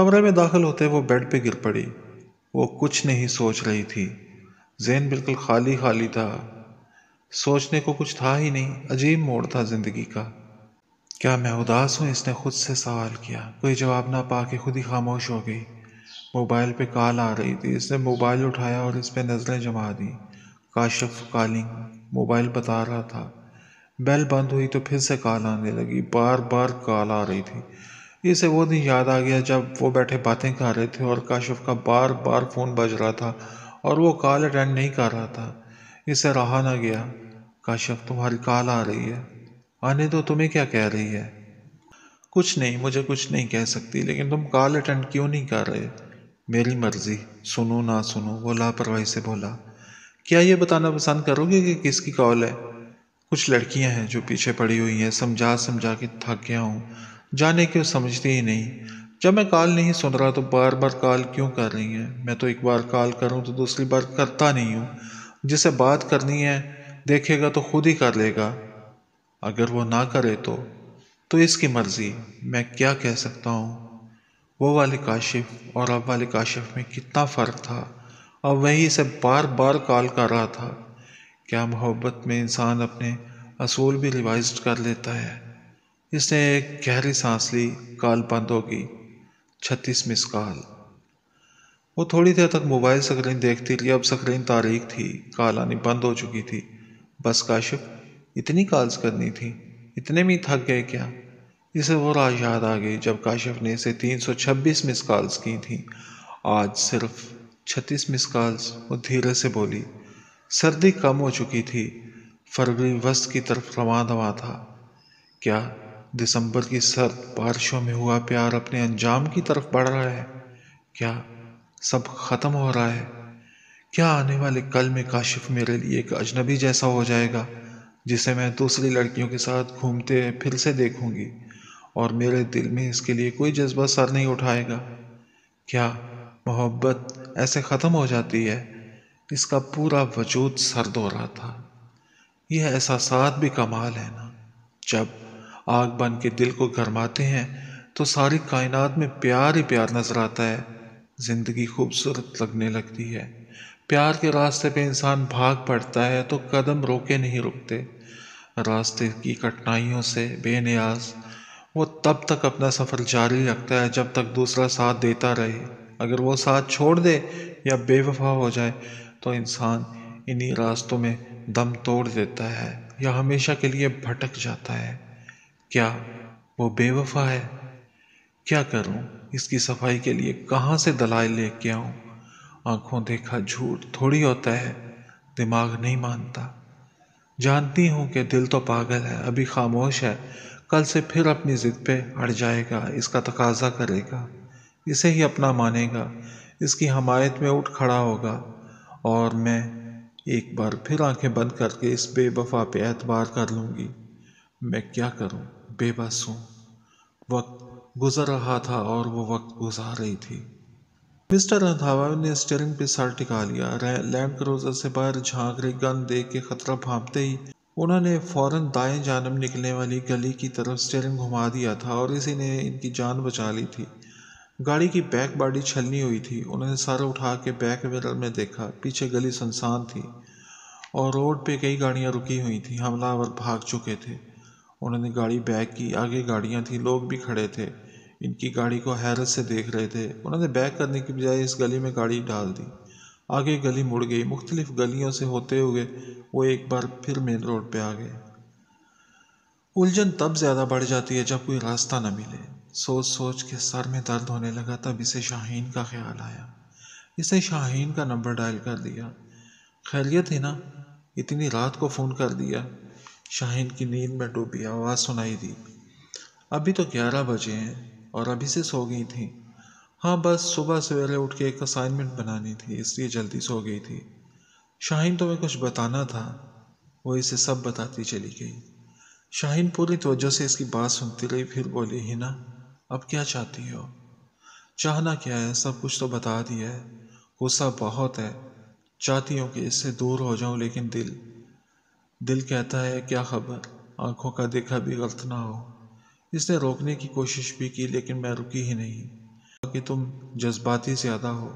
کمرے میں داخل ہوتے وہ بیڈ پہ گر پڑی۔ وہ کچھ نہیں سوچ رہی تھی، ذہن بالکل خالی خالی تھا، سوچنے کو کچھ تھا ہی نہیں۔ عجیب موڑ تھا زندگی کا۔ کیا میں اداس ہوں؟ اس نے خود سے سوال کیا۔ کوئی جواب نہ پا کے خود ہی خاموش ہو گئی۔ موبائل پہ کال آ رہی تھی۔ اس نے موبائل اٹھایا اور اس پہ نظریں جما دیں۔ کاشف کالنگ، موبائل بتا رہا تھا۔ بیل بند ہوئی تو پھر سے کال آنے لگی، بار بار کال آ رہی تھی۔ اسے وہ دن یاد آ گیا جب وہ بیٹھے باتیں کر رہے تھے اور کاشف کا بار بار فون بج رہا تھا اور وہ کال اٹینڈ نہیں کر رہا تھا۔ اسے رہا نہ گیا۔ کاشف، تمہاری کال آ رہی ہے۔ آنے دو، تمہیں کیا کہہ رہی ہے؟ کچھ نہیں، مجھے کچھ نہیں کہہ سکتی، لیکن تم کال اٹینڈ کیوں نہیں کر رہے؟ میری مرضی، سنو نہ سنو، وہ لاپرواہی سے بولا۔ کیا یہ بتانا پسند کرو گے کہ کس کی کال ہے؟ کچھ لڑکیاں ہیں جو پیچھے پڑی ہوئی ہیں، سمجھا سمجھا کے تھک گیا ہوں، جانے کیوں سمجھتی ہی نہیں۔ جب میں کال نہیں سن رہا تو بار بار کال کیوں کر رہی ہیں؟ میں تو ایک بار کال کروں تو دوسری بار کرتا نہیں ہوں۔ جسے بات کرنی ہے دیکھے گا تو خود ہی کر لے گا، اگر وہ نہ کرے تو اس کی مرضی، میں کیا کہہ سکتا ہوں۔ وہ والے کاشف اور اب والے کاشف میں کتنا فرق تھا۔ اب وہی سے بار بار کال کر رہا تھا۔ کیا محبت میں انسان اپنے اصول بھی ریوائز کر لیتا ہے؟ اس نے ایک گہری سانس لی۔ کال بند ہو گئی۔ 36 مس کال۔ وہ تھوڑی دیر تک موبائل سکرین دیکھتی رہی۔ اب سکرین تاریک تھی، کال آنی بند ہو چکی تھی۔ بس کاشف، اتنی کالز کرنی تھی؟ اتنے میں تھک گئے کیا؟ اسے وہ رات یاد آ گئی جب کاشف نے اسے 326 مس کالز کی تھیں، آج صرف 36 مس کالز۔ وہ دھیرے سے بولی۔ سردی کم ہو چکی تھی، فروری وسط کی طرف رواں دواں تھا۔ کیا دسمبر کی سرد بارشوں میں ہوا پیار اپنے انجام کی طرف بڑھ رہا ہے؟ کیا سب ختم ہو رہا ہے؟ کیا آنے والے کل میں کاشف میرے لیے ایک اجنبی جیسا ہو جائے گا جسے میں دوسری لڑکیوں کے ساتھ گھومتے پھر سے دیکھوں گی اور میرے دل میں اس کے لیے کوئی جذبہ سر نہیں اٹھائے گا؟ کیا محبت ایسے ختم ہو جاتی ہے؟ اس کا پورا وجود سرد ہو رہا تھا۔ یہ احساسات بھی کمال ہے نا، جب آگ بن کے دل کو گرماتے ہیں تو ساری کائنات میں پیار ہی پیار نظر آتا ہے۔ زندگی خوبصورت لگنے لگتی ہے۔ پیار کے راستے پہ انسان بھاگ پڑتا ہے تو قدم روکے نہیں رکتے۔ راستے کی کٹھنائیوں سے بے نیاز وہ تب تک اپنا سفر جاری رکھتا ہے جب تک دوسرا ساتھ دیتا رہے۔ اگر وہ ساتھ چھوڑ دے یا بے وفا ہو جائے تو انسان انہی راستوں میں دم توڑ دیتا ہے یا ہمیشہ کے لیے بھٹک جاتا ہے۔ کیا وہ بے وفا ہے؟ کیا کروں؟ اس کی صفائی کے لیے کہاں سے دلائل لے کے آؤں؟ آنکھوں دیکھا جھوٹ تھوڑی ہوتا ہے، دماغ نہیں مانتا۔ جانتی ہوں کہ دل تو پاگل ہے، ابھی خاموش ہے، کل سے پھر اپنی ضد پہ اڑ جائے گا، اس کا تقاضا کرے گا، اسے ہی اپنا مانے گا، اس کی حمایت میں اٹھ کھڑا ہوگا، اور میں ایک بار پھر آنکھیں بند کر کے اس بے وفا پہ اعتبار کر لوں گی۔ میں کیا کروں؟ بے بس ہوں۔ وقت گزر رہا تھا اور وہ وقت گزار رہی تھی۔ مسٹر رندھاوا نے اسٹیئرنگ پہ سر ٹکا لیا۔ لینڈ کروزر سے باہر جھانک رہی گن دیکھ کے خطرہ بھانپتے ہی انہوں نے فوراً دائیں جانب نکلنے والی گلی کی طرف اسٹیئرنگ گھما دیا تھا اور اسی نے ان کی جان بچا لی تھی۔ گاڑی کی بیک باڈی چھلنی ہوئی تھی۔ انہوں نے سر اٹھا کے بیک مرر میں دیکھا، پیچھے گلی سنسان تھی اور روڈ پہ کئی گاڑیاں رکی ہوئی تھیں، حملہ آور بھاگ چکے تھے۔ انہوں نے گاڑی بیک کی، آگے گاڑیاں تھیں، لوگ بھی کھڑے تھے، ان کی گاڑی کو حیرت سے دیکھ رہے تھے۔ انہوں نے بیک کرنے کی بجائے اس گلی میں گاڑی ڈال دی۔ آگے گلی مڑ گئی، مختلف گلیوں سے ہوتے ہوئے وہ ایک بار پھر مین روڈ پہ آ گئے۔ الجھن تب زیادہ بڑھ جاتی ہے جب کوئی راستہ نہ ملے۔ سوچ سوچ کے سر میں درد ہونے لگا، تب اسے شاہین کا خیال آیا۔ اس نے شاہین کا نمبر ڈائل کر دیا۔ خیریت ہے نا؟ اتنی رات کو فون کر دیا۔ شاہین کی نیند میں ڈوبی آواز سنائی دی۔ ابھی تو 11 بجے ہیں اور ابھی سے سو گئی تھی؟ ہاں، بس صبح سویرے اٹھ کے ایک اسائنمنٹ بنانی تھی، اس لیے جلدی سو گئی تھی۔ شاہین تمہیں کچھ بتانا تھا؟ وہ اسے سب بتاتی چلی گئی۔ شاہین پوری توجہ سے اس کی بات سنتی رہی، پھر بولی، ہنا اب کیا چاہتی ہو؟ چاہنا کیا ہے، سب کچھ تو بتا دیا ہے۔ غصہ بہت ہے، چاہتی ہوں کہ اس سے دور ہو جاؤں، لیکن دل کہتا ہے کیا خبر، آنکھوں کا دیکھا بھی غلط نہ ہو۔ اس نے روکنے کی کوشش بھی کی لیکن میں رکی ہی نہیں۔ کہ تم جذباتی زیادہ ہو،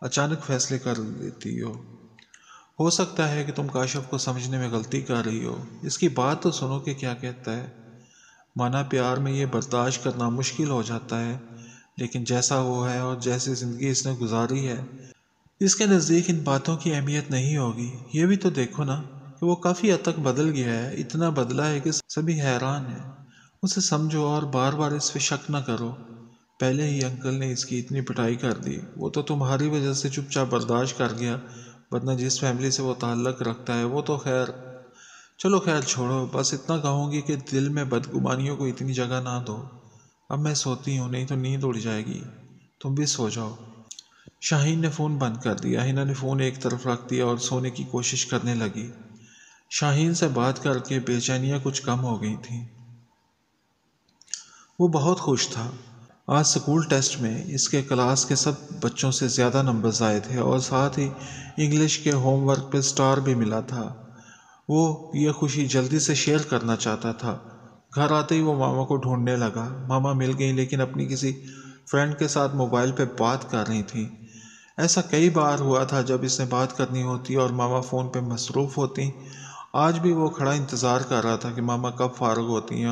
اچانک فیصلے کر لیتی ہو سکتا ہے کہ تم کاشف کو سمجھنے میں غلطی کر رہی ہو، اس کی بات تو سنو کہ کیا کہتا ہے۔ مانا پیار میں یہ برداشت کرنا مشکل ہو جاتا ہے، لیکن جیسا وہ ہے اور جیسی زندگی اس نے گزاری ہے، اس کے نزدیک ان باتوں کی اہمیت نہیں ہوگی۔ یہ بھی تو دیکھو نا کہ وہ کافی حد تک بدل گیا ہے، اتنا بدلا ہے کہ سبھی حیران ہیں۔ اسے سمجھو اور بار بار اس پہ شک نہ کرو۔ پہلے ہی انکل نے اس کی اتنی پٹائی کر دی، وہ تو تمہاری وجہ سے چپ چاپ برداشت کر گیا، ورنہ جس فیملی سے وہ تعلق رکھتا ہے وہ تو چلو خیر چھوڑو، بس اتنا کہوں گی کہ دل میں بدگمانیوں کو اتنی جگہ نہ دو۔ اب میں سوتی ہوں، نہیں تو نیند اڑ جائے گی، تم بھی سو جاؤ۔ شاہین نے فون بند کر دیا، ہنا نے فون ایک طرف رکھ دیا اور سونے کی کوشش کرنے لگی۔ شاہین سے بات کر کے بے چینیاں کچھ کم ہو گئی تھیں۔ وہ بہت خوش تھا۔ آج سکول ٹیسٹ میں اس کے کلاس کے سب بچوں سے زیادہ نمبرز آئے تھے اور ساتھ ہی انگلش کے ہوم ورک پہ سٹار بھی ملا تھا۔ وہ یہ خوشی جلدی سے شیئر کرنا چاہتا تھا۔ گھر آتے ہی وہ ماما کو ڈھونڈنے لگا۔ ماما مل گئی، لیکن اپنی کسی فرینڈ کے ساتھ موبائل پہ بات کر رہی تھی۔ ایسا کئی بار ہوا تھا جب اس نے بات کرنی ہوتی اور ماما فون پہ مصروف ہوتی۔ آج بھی وہ کھڑا انتظار کر رہا تھا کہ ماما کب فارغ ہوتی ہیں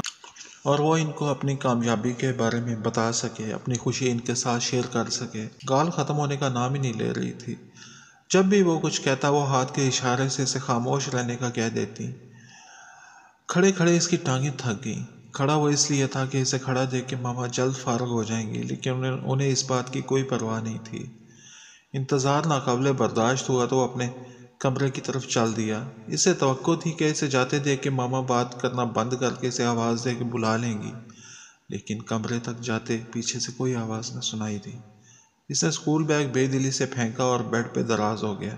اور وہ ان کو اپنی کامیابی کے بارے میں بتا سکے، اپنی خوشی ان کے ساتھ شیئر کر سکے۔ گال ختم ہونے کا نام ہی نہیں لے رہی تھی۔ جب بھی وہ کچھ کہتا وہ ہاتھ کے اشارے سے اسے خاموش رہنے کا کہہ دیتی۔ کھڑے کھڑے اس کی ٹانگیں تھک گئیں۔ کھڑا وہ اس لیے تھا کہ اسے کھڑا دیکھ کے ماما جلد فارغ ہو جائیں گی، لیکن انہیں اس بات کی کوئی پرواہ نہیں تھی۔ انتظار ناقابل برداشت ہوا تو وہ اپنے کمرے کی طرف چل دیا۔ اسے توقع تھی کہ اسے جاتے دیکھ کے ماما بات کرنا بند کر کے اسے آواز دے کے بلا لیں گی، لیکن کمرے تک جاتے پیچھے سے کوئی آواز نہ سنائی دی۔ اس نے اسکول بیگ بے دلی سے پھینکا اور بیڈ پہ دراز ہو گیا۔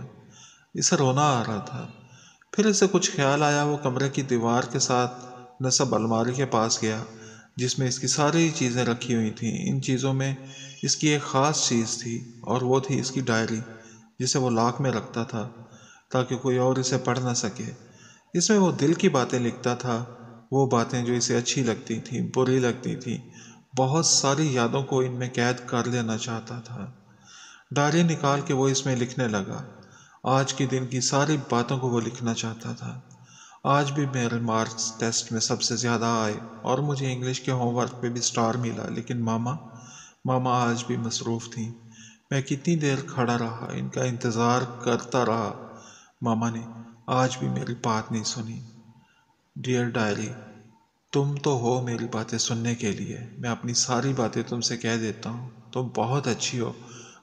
اسے رونا آ رہا تھا۔ پھر اسے کچھ خیال آیا۔ وہ کمرے کی دیوار کے ساتھ نصب الماری کے پاس گیا جس میں اس کی ساری چیزیں رکھی ہوئی تھیں۔ ان چیزوں میں اس کی ایک خاص چیز تھی اور وہ تھی اس کی ڈائری، جسے وہ لاک میں رکھتا تھا تاکہ کوئی اور اسے پڑھ نہ سکے۔ اس میں وہ دل کی باتیں لکھتا تھا، وہ باتیں جو اسے اچھی لگتی تھیں، بری لگتی تھیں، بہت ساری یادوں کو ان میں قید کر لینا چاہتا تھا۔ ڈائری نکال کے وہ اس میں لکھنے لگا۔ آج کے دن کی ساری باتوں کو وہ لکھنا چاہتا تھا۔ آج بھی میرے مارکس ٹیسٹ میں سب سے زیادہ آئے اور مجھے انگلش کے ہوم ورک پہ بھی سٹار ملا، لیکن ماما آج بھی مصروف تھیں۔ میں کتنی دیر کھڑا رہا، ان کا انتظار کرتا رہا، ماما نے آج بھی میری بات نہیں سنی۔ ڈیئر ڈائری، تم تو ہو میری باتیں سننے کے لیے، میں اپنی ساری باتیں تم سے کہہ دیتا ہوں۔ تم بہت اچھی ہو،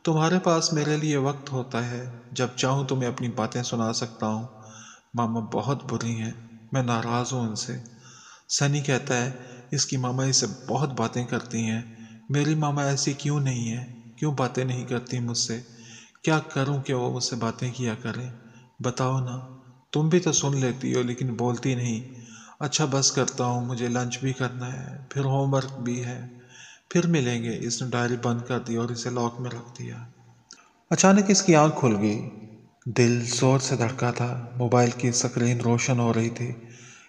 تمہارے پاس میرے لیے وقت ہوتا ہے، جب چاہوں تمہیں اپنی باتیں سنا سکتا ہوں۔ ماما بہت بری ہیں، میں ناراض ہوں ان سے۔ سنی کہتا ہے اس کی ماما اسے بہت باتیں کرتی ہیں۔ میری ماما ایسی کیوں نہیں ہے؟ کیوں باتیں نہیں کرتی مجھ سے؟ کیا کروں کہ وہ مجھ سے باتیں کیا کریں؟ بتاؤ نا، تم بھی تو سن لیتی ہو لیکن بولتی نہیں۔ اچھا بس کرتا ہوں، مجھے لنچ بھی کرنا ہے، پھر ہوم ورک بھی ہے، پھر ملیں گے۔ اس نے ڈائری بند کر دی اور اسے لاک میں رکھ دیا۔ اچانک اس کی آنکھ کھل گئی۔ دل زور سے دھڑکا تھا۔ موبائل کی سکرین روشن ہو رہی تھی۔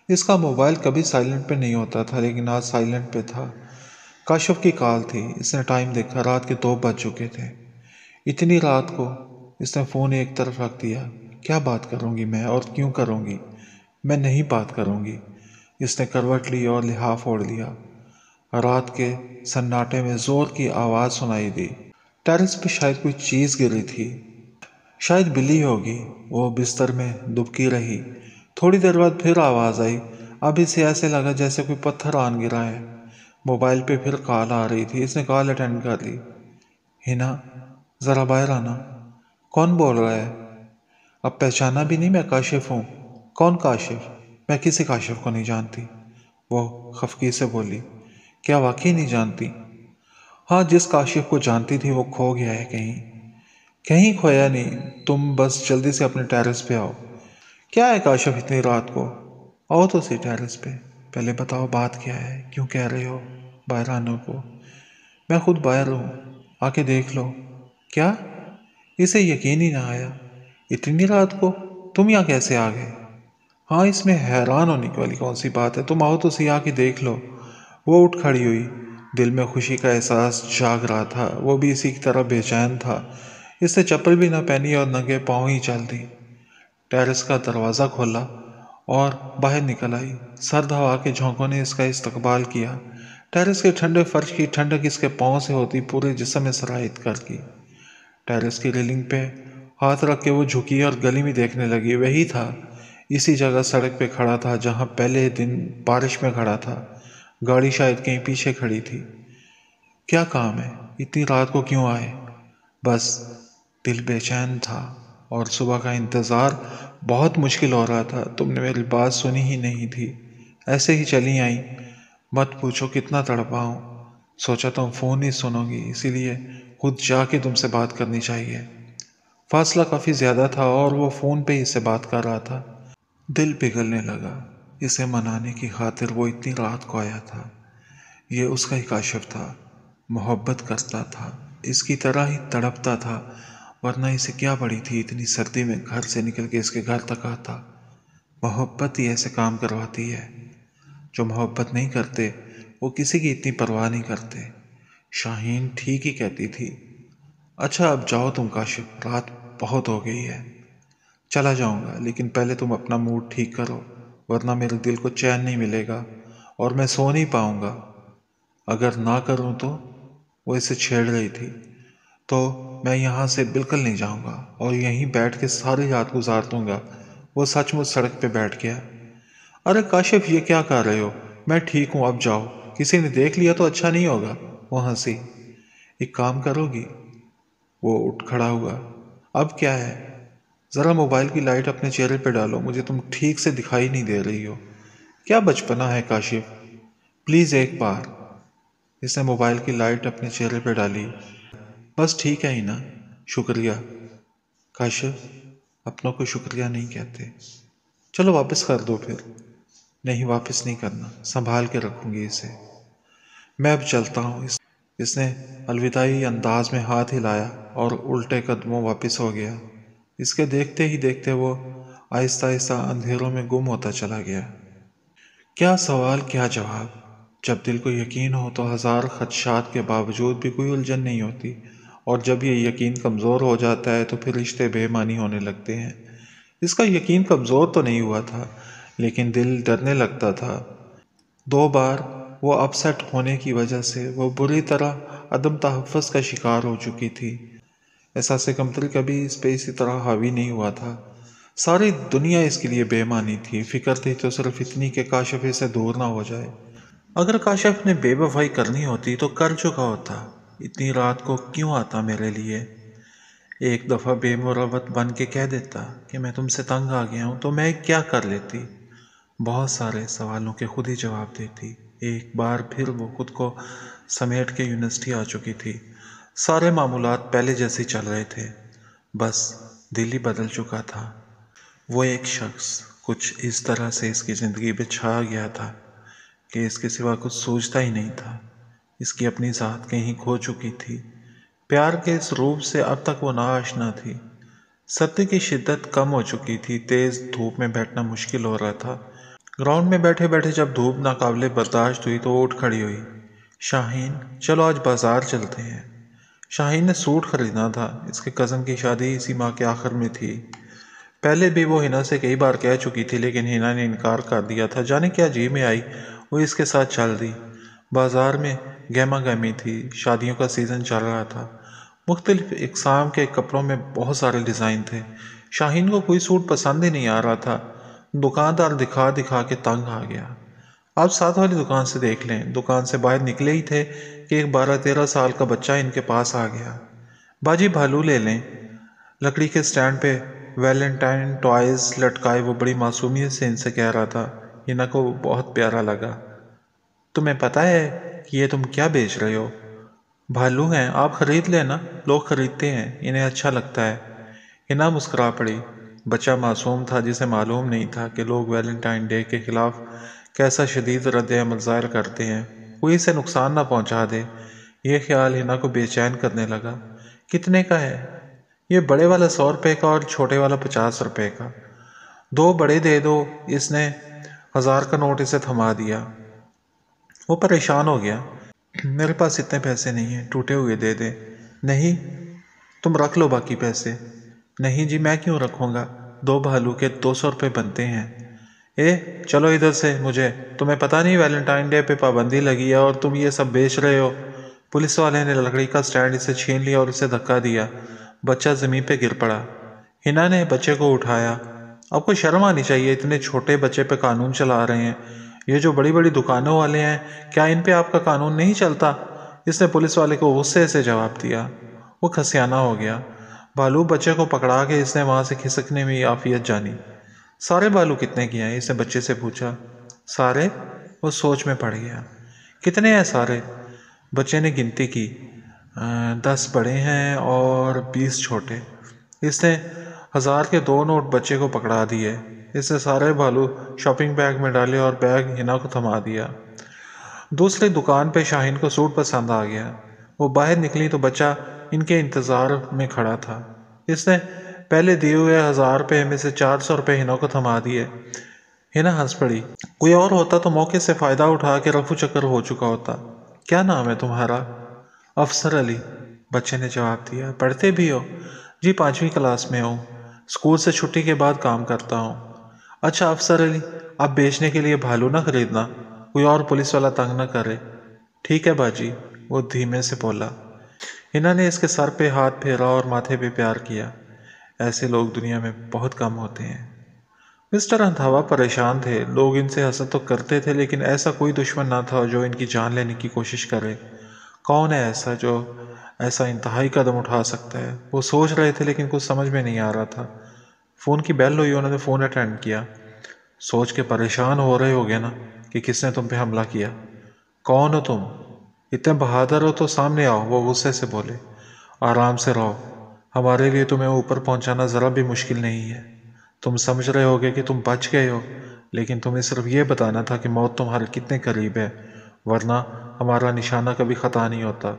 اس کا موبائل کبھی سائلنٹ پہ نہیں ہوتا تھا، لیکن آج سائلنٹ پہ تھا۔ کاشف کی کال تھی۔ اس نے ٹائم دیکھا، رات کے 2 بج چکے تھے۔ اتنی رات کو اس نے فون ایک طرف رکھ دیا۔ کیا بات کروں گی میں، اور کیوں کروں گی؟ میں نہیں بات کروں گی۔ اس نے کروٹ لی اور لحاف اوڑھ لیا۔ رات کے سناٹے میں زور کی آواز سنائی دی۔ ٹیرس پہ شاید کوئی چیز گری تھی، شاید بلی ہوگی۔ وہ بستر میں دبکی رہی۔ تھوڑی دیر بعد پھر آواز آئی۔ اب اسے ایسے لگا جیسے کوئی پتھر آن گرا ہے۔ موبائل پہ پھر کال آ رہی تھی۔ اس نے کال اٹینڈ کر لی۔ ہنا، ذرا باہر آنا۔ کون بول رہا ہے؟ اب پہچانا بھی نہیں؟ میں کاشف ہوں۔ کون کاشف؟ میں کسی کاشف کو نہیں جانتی، وہ خفگی سے بولی۔ کیا واقعی نہیں جانتی؟ ہاں، جس کاشف کو جانتی تھی وہ کھو گیا ہے کہیں۔ کہیں کھویا نہیں، تم بس جلدی سے اپنے ٹیرس پہ آؤ۔ کیا ہے کاشف اتنی رات کو؟ آؤ تو سی ٹیرس پہ، پہلے بتاؤ بات کیا ہے، کیوں کہہ رہے ہو باہر آنے کو؟ میں خود باہر ہوں، آ کے دیکھ لو۔ کیا؟ اسے یقین ہی نہ آیا۔ اتنی رات کو تم یہاں کیسے آ گئے؟ ہاں، اس میں حیران ہونے والی کون سی بات ہے، تم آؤ تو سی، آ کے دیکھ لو۔ وہ اٹھ کھڑی ہوئی۔ دل میں خوشی کا احساس جاگ رہا تھا، وہ بھی اسی کی طرح بے چین تھا۔ اس نے چپل بھی نہ پہنی اور ننگے پاؤں ہی چل دی۔ ٹیرس کا دروازہ کھولا اور باہر نکل آئی۔ سرد ہوا کے جھونکوں نے اس کا استقبال کیا۔ ٹیرس کے ٹھنڈے فرش کی ٹھنڈک اس کے پاؤں سے ہوتی پورے جسم میں سرایت کر گئی۔ ٹیرس کی ریلنگ پہ ہاتھ رکھ کے وہ جھکی اور گلی میں دیکھنے لگی۔ وہی تھا، اسی جگہ سڑک پہ کھڑا تھا جہاں پہلے دن بارش میں کھڑا تھا۔ گاڑی شاید کہیں پیچھے کھڑی تھی۔ کیا کام ہے؟ اتنی رات کو کیوں آئے؟ بس دل بے چین تھا اور صبح کا انتظار بہت مشکل ہو رہا تھا۔ تم نے میری بات سنی ہی نہیں تھی، ایسے ہی چلی آئیں۔ مت پوچھو کتنا تڑپا ہوں، سوچا تم فون نہیں سنو گی، اسی لیے خود جا کے تم سے بات کرنی چاہیے۔ فاصلہ کافی زیادہ تھا اور وہ فون پہ ہی سے بات کر رہا تھا۔ دل پگھلنے لگا۔ اسے منانے کی خاطر وہ اتنی رات کو آیا تھا۔ یہ اس کا ہی کاشف تھا، محبت کرتا تھا، اس کی طرح ہی تڑپتا تھا، ورنہ اسے کیا پڑی تھی اتنی سردی میں گھر سے نکل کے اس کے گھر تک آتا۔ محبت ہی ایسے کام کرواتی ہے۔ جو محبت نہیں کرتے وہ کسی کی اتنی پرواہ نہیں کرتے۔ شاہین ٹھیک ہی کہتی تھی۔ اچھا اب جاؤ تم کاشف، رات بہت ہو گئی ہے۔ چلا جاؤں گا، لیکن پہلے تم اپنا موڈ ٹھیک کرو، ورنہ میرے دل کو چین نہیں ملے گا اور میں سو نہیں پاؤں گا۔ اگر نہ کروں تو؟ وہ اسے چھیڑ رہی تھی۔ تو میں یہاں سے بالکل نہیں جاؤں گا اور یہیں بیٹھ کے ساری رات گزار دوں گا۔ وہ سچ مچ سڑک پہ بیٹھ گیا۔ ارے کاشف یہ کیا کر رہے ہو؟ میں ٹھیک ہوں، اب جاؤ، کسی نے دیکھ لیا تو اچھا نہیں ہوگا۔ وہ ہنسی۔ ایک کام کرو گی؟ وہ اٹھ کھڑا ہوا۔ اب کیا ہے؟ ذرا موبائل کی لائٹ اپنے چہرے پہ ڈالو، مجھے تم ٹھیک سے دکھائی نہیں دے رہی ہو۔ کیا بچپنا ہے کاشف، پلیز ایک بار۔ اس نے موبائل کی لائٹ اپنے چہرے پہ ڈالی۔ بس ٹھیک ہے ہی نا، شکریہ۔ کاشف اپنوں کو شکریہ نہیں کہتے۔ چلو واپس کر دو پھر۔ نہیں واپس نہیں کرنا، سنبھال کے رکھوں گی اسے۔ میں اب چلتا ہوں۔ اس نے الوداعی انداز میں ہاتھ ہلایا اور الٹے قدموں واپس ہو گیا۔ اس کے دیکھتے ہی دیکھتے وہ آہستہ آہستہ اندھیروں میں گم ہوتا چلا گیا۔ کیا سوال کیا جواب؟ جب دل کو یقین ہو تو ہزار خدشات کے باوجود بھی کوئی الجھن نہیں ہوتی، اور جب یہ یقین کمزور ہو جاتا ہے تو پھر رشتے بے معنی ہونے لگتے ہیں۔ اس کا یقین کمزور تو نہیں ہوا تھا، لیکن دل ڈرنے لگتا تھا۔ 2 بار وہ اپ سیٹ ہونے کی وجہ سے وہ بری طرح عدم تحفظ کا شکار ہو چکی تھی۔ احساس کمتری کبھی اس پہ اسی طرح حاوی نہیں ہوا تھا۔ ساری دنیا اس کے لیے بے معنی تھی۔ فکر تھی تو صرف اتنی کہ کاشف اسے دور نہ ہو جائے۔ اگر کاشف نے بے وفائی کرنی ہوتی تو کر چکا ہوتا۔ اتنی رات کو کیوں آتا میرے لیے؟ ایک دفعہ بے مروت بن کے کہہ دیتا کہ میں تم سے تنگ آ گیا ہوں تو میں کیا کر لیتی؟ بہت سارے سوالوں کے خود ہی جواب دیتی۔ ایک بار پھر وہ خود کو سمیٹ کے یونیورسٹی آ چکی تھی۔ سارے معمولات پہلے جیسے چل رہے تھے، بس دل ہی بدل چکا تھا۔ وہ ایک شخص کچھ اس طرح سے اس کی زندگی پہ چھا گیا تھا کہ اس کے سوا کچھ سوچتا ہی نہیں تھا۔ اس کی اپنی ذات کہیں کھو چکی تھی۔ پیار کے اس روپ سے اب تک وہ ناآشنا تھی۔ سردی کی شدت کم ہو چکی تھی، تیز دھوپ میں بیٹھنا مشکل ہو رہا تھا۔ گراؤنڈ میں بیٹھے بیٹھے جب دھوپ ناقابل برداشت ہوئی تو وہ اٹھ کھڑی ہوئی۔ شاہین چلو آج بازار چلتے ہیں۔ شاہین نے سوٹ خریدنا تھا۔ اس کے کزن کی شادی اسی ماہ کے آخر میں تھی۔ پہلے بھی وہ ہنا سے کئی بار کہہ چکی تھی، لیکن ہنا نے انکار کر دیا تھا۔ جانے کیا جی میں آئی، وہ اس کے ساتھ چل دی۔ بازار میں گہما گہمی تھی، شادیوں کا سیزن چل رہا تھا۔ مختلف اقسام کے کپڑوں میں بہت سارے ڈیزائن تھے۔ شاہین کو کوئی سوٹ پسند ہی نہیں آ رہا تھا۔ دکاندار دکھا دکھا کے تنگ آ گیا۔ آپ ساتھ والی دکان سے دیکھ لیں۔ دکان سے باہر نکلے ہی تھے کہ ایک 12-13 سال کا بچہ ان کے پاس آ گیا۔ باجی بھالو لے لیں۔ لکڑی کے سٹینڈ پہ ویلنٹائن ٹوائز لٹکائے وہ بڑی معصومیت سے ان سے کہہ رہا تھا۔ ہنا کو بہت پیارا لگا۔ تمہیں پتہ ہے کہ یہ تم کیا بیچ رہے ہو؟ بھالو ہیں، آپ خرید لینا، لوگ خریدتے ہیں، انہیں اچھا لگتا ہے۔ ہنا مسکرا پڑی۔ بچہ معصوم تھا جسے معلوم نہیں تھا کہ لوگ ویلنٹائن ڈے کے خلاف کیسا شدید رد عمل ظاہر کرتے ہیں، کوئی اسے نقصان نہ پہنچا دے۔ یہ خیال ہنا کو بے چین کرنے لگا۔ کتنے کا ہے؟ یہ بڑے والا 100 روپے کا اور چھوٹے والا 50 روپے کا۔ 2 بڑے دے دو۔ اس نے 1000 کا نوٹ اسے تھما دیا۔ وہ پریشان ہو گیا۔ میرے پاس اتنے پیسے نہیں ہیں، ٹوٹے ہوئے دے دیں۔ نہیں، تم رکھ لو باقی پیسے۔ نہیں جی، میں کیوں رکھوں گا، 2 بھالو کے 200 روپے بنتے ہیں۔ چلو ادھر سے، تمہیں پتہ نہیں ویلنٹائن ڈے پہ پابندی لگی ہے اور تم یہ سب بیچ رہے ہو؟ پولیس والے نے لکڑی کا سٹینڈ اسے چھین لیا اور اسے دھکا دیا۔ بچہ زمین پہ گر پڑا۔ ہنا نے بچے کو اٹھایا۔ اب کو شرم آنی چاہیے، اتنے چھوٹے بچے پہ قانون چلا رہے ہیں۔ یہ جو بڑی بڑی دکانوں والے ہیں، کیا ان پہ آپ کا قانون نہیں چلتا؟ اس نے پولیس والے کو غصے سے جواب دیا۔ وہ کھسیانہ ہو گیا۔ بھالو بچے کو پکڑا کے اس نے وہاں سے کھسکنے میں عافیت جانی۔ سارے بھالو کتنے کی ہیں؟ اس نے بچے سے پوچھا۔ سارے؟ وہ سوچ میں پڑ گیا۔ کتنے ہیں سارے؟ بچے نے گنتی کی۔ 10 بڑے ہیں اور 20 چھوٹے۔ اس نے 1000 کے 2 نوٹ بچے کو پکڑا دیے۔ اس نے سارے بھالو شاپنگ بیگ میں ڈالے اور بیگ ہنا کو تھما دیا۔ دوسری دکان پہ شاہین کو سوٹ پسند آ گیا۔ وہ باہر نکلی تو بچہ ان کے انتظار میں کھڑا تھا۔ اس نے پہلے دیے ہوئے 1000 روپے میں سے 400 روپے ہنا کو تھما دیے۔ ہنا ہنس پڑی۔ کوئی اور ہوتا تو موقع سے فائدہ اٹھا کے رفو چکر ہو چکا ہوتا۔ کیا نام ہے تمہارا؟ افسر علی، بچے نے جواب دیا۔ پڑھتے بھی ہو؟ جی 5ویں کلاس میں ہوں، اسکول سے چھٹی کے بعد کام کرتا ہوں۔ اچھا افسر علی، اب بیچنے کے لیے بھالو نہ خریدنا، کوئی اور پولیس والا تنگ نہ کرے۔ ٹھیک ہے باجی، وہ دھیمے سے بولا۔ ہنا نے اس کے سر پہ ہاتھ پھیرا اور ماتھے پہ پیار کیا۔ ایسے لوگ دنیا میں بہت کم ہوتے ہیں۔ مسٹر رندھاوا پریشان تھے۔ لوگ ان سے حسد تو کرتے تھے لیکن ایسا کوئی دشمن نہ تھا جو ان کی جان لینے کی کوشش کرے۔ کون ہے ایسا جو ایسا انتہائی قدم اٹھا سکتا ہے؟ وہ سوچ رہے تھے لیکن کچھ سمجھ میں نہیں آ رہا تھا۔ فون کی بیل ہوئی، انہوں نے فون اٹینڈ کیا۔ سوچ کے پریشان ہو رہے ہوگے نا کہ کس نے تم پہ حملہ کیا۔ کون ہو تم؟ اتنے بہادر ہو تو سامنے آؤ، وہ غصے سے بولے۔ آرام سے رہو، ہمارے لیے تمہیں اوپر پہنچانا ذرا بھی مشکل نہیں ہے۔ تم سمجھ رہے ہوگے کہ تم بچ گئے ہو، لیکن تمہیں صرف یہ بتانا تھا کہ موت تمہارے کتنے قریب ہے، ورنہ ہمارا نشانہ کبھی خطا نہیں ہوتا۔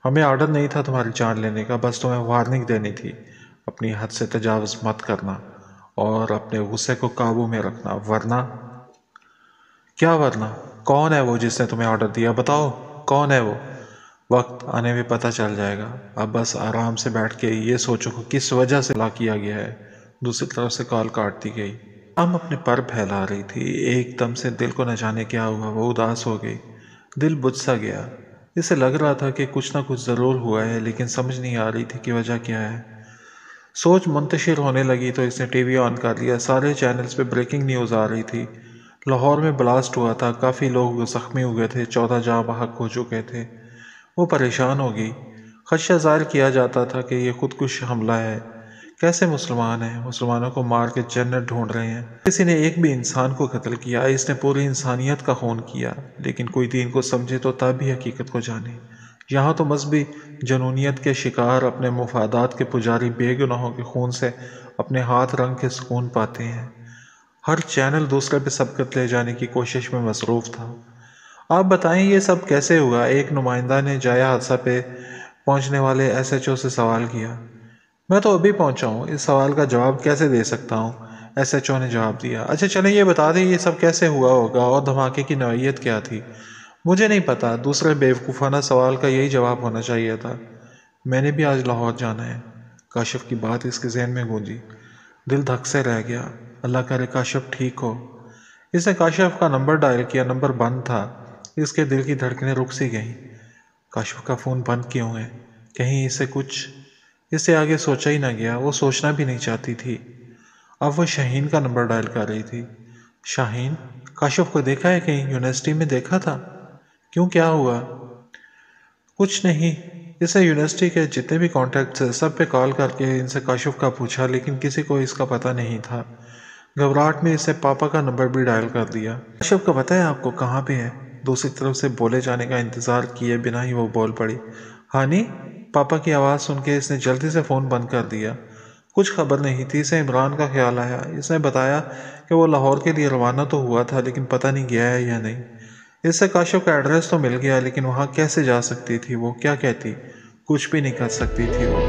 ہمیں آرڈر نہیں تھا تمہاری جان لینے کا، بس تمہیں وارننگ دینی تھی۔ اپنی حد سے تجاوز مت کرنا اور اپنے غصے کو قابو میں رکھنا، ورنہ… کیا ورنہ؟ کون ہے وہ جس نے تمہیں آرڈر دیا؟ بتاؤ کون ہے وہ؟ وقت آنے میں پتہ چل جائے گا۔ اب بس آرام سے بیٹھ کے یہ سوچو کہ کس وجہ سے لا کیا گیا ہے۔ دوسری طرف سے کال کاٹ دی گئی۔ ہم اپنے پر پھیلا رہی تھی۔ ایک دم سے دل کو نہ جانے کیا ہوا، وہ اداس ہو گئی۔ دل بجھ سا گیا۔ اسے لگ رہا تھا کہ کچھ نہ کچھ ضرور ہوا ہے، لیکن سمجھ نہیں آ رہی تھی کہ وجہ کیا ہے۔ سوچ منتشر ہونے لگی تو اس نے ٹی وی آن کر لیا۔ سارے چینلز پہ بریکنگ نیوز آ رہی تھی۔ لاہور میں بلاسٹ ہوا تھا، کافی لوگ زخمی ہوئے تھے، 14 جاں بحق ہو چکے تھے۔ وہ پریشان ہو گئی۔ خدشہ ظاہر کیا جاتا تھا کہ یہ خودکش حملہ ہے۔ کیسے مسلمان ہیں، مسلمانوں کو مار کے جنت ڈھونڈ رہے ہیں۔ کسی نے ایک بھی انسان کو قتل کیا، اس نے پوری انسانیت کا خون کیا۔ لیکن کوئی دین کو سمجھے تو تب بھی حقیقت کو جانے۔ یہاں تو مذہبی جنونیت کے شکار اپنے مفادات کے پجاری بے گناہوں کے خون سے اپنے ہاتھ رنگ کے سکون پاتے ہیں۔ ہر چینل دوسرے پہ سبقت لے جانے کی کوشش میں مصروف تھا۔ آپ بتائیں یہ سب کیسے ہوا؟ ایک نمائندہ نے جائے حادثہ پہ پہنچنے والے ایس ایچ او سے سوال کیا۔ میں تو ابھی پہنچا ہوں، اس سوال کا جواب کیسے دے سکتا ہوں؟ ایس ایچ او نے جواب دیا۔ اچھا چلیں یہ بتا دیں یہ سب کیسے ہوا ہوگا اور دھماکے کی نوعیت کیا تھی؟ مجھے نہیں پتا، دوسرے بیوقوفانہ سوال کا یہی جواب ہونا چاہیے تھا۔ میں نے بھی آج لاہور جانا ہے۔ کاشف کی بات اس کے ذہن میں گونجی۔ دل دھک سے رہ گیا۔ اللہ کرے کاشف ٹھیک ہو۔ اس نے کاشف کا نمبر ڈائل کیا، نمبر بند تھا۔ اس کے دل کی دھڑکنیں رک سی گئیں۔ کاشف کا فون بند کیوں ہے؟ کہیں اس سے آگے سوچا ہی نہ گیا۔ وہ سوچنا بھی نہیں چاہتی تھی۔ اب وہ شاہین کا نمبر ڈائل کر رہی تھی۔ شاہین؟ کاشف کو دیکھا ہے کہیں؟ یونیورسٹی میں دیکھا تھا؟ کیوں، کیا ہوا؟ کچھ نہیں۔ اسے یونیورسٹی کے جتنے بھی کانٹیکٹس ہیں سب پہ کال کر کے ان سے کاشف کا پوچھا، لیکن کسی کو اس کا پتہ نہیں تھا۔ گھبراہٹ میں اس نے پاپا کا نمبر بھی ڈائل کر دیا۔ کاشف کا پتہ ہے آپ کو کہاں پہ ہے؟ دوسری طرف سے بولے جانے کا انتظار کیے بنا ہی وہ بول پڑی۔ ہانی؟ پاپا کی آواز سن کے اس نے جلدی سے فون بند کر دیا۔ کچھ خبر نہیں تھی۔ اسے عمران کا خیال آیا۔ اس نے بتایا کہ وہ لاہور کے لیے روانہ تو ہوا تھا لیکن پتہ نہیں گیا ہے یا نہیں۔ اس سے کاشف کا ایڈریس تو مل گیا، لیکن وہاں کیسے جا سکتی تھی وہ؟ کیا کہتی؟ کچھ بھی نہیں کر سکتی تھی وہ۔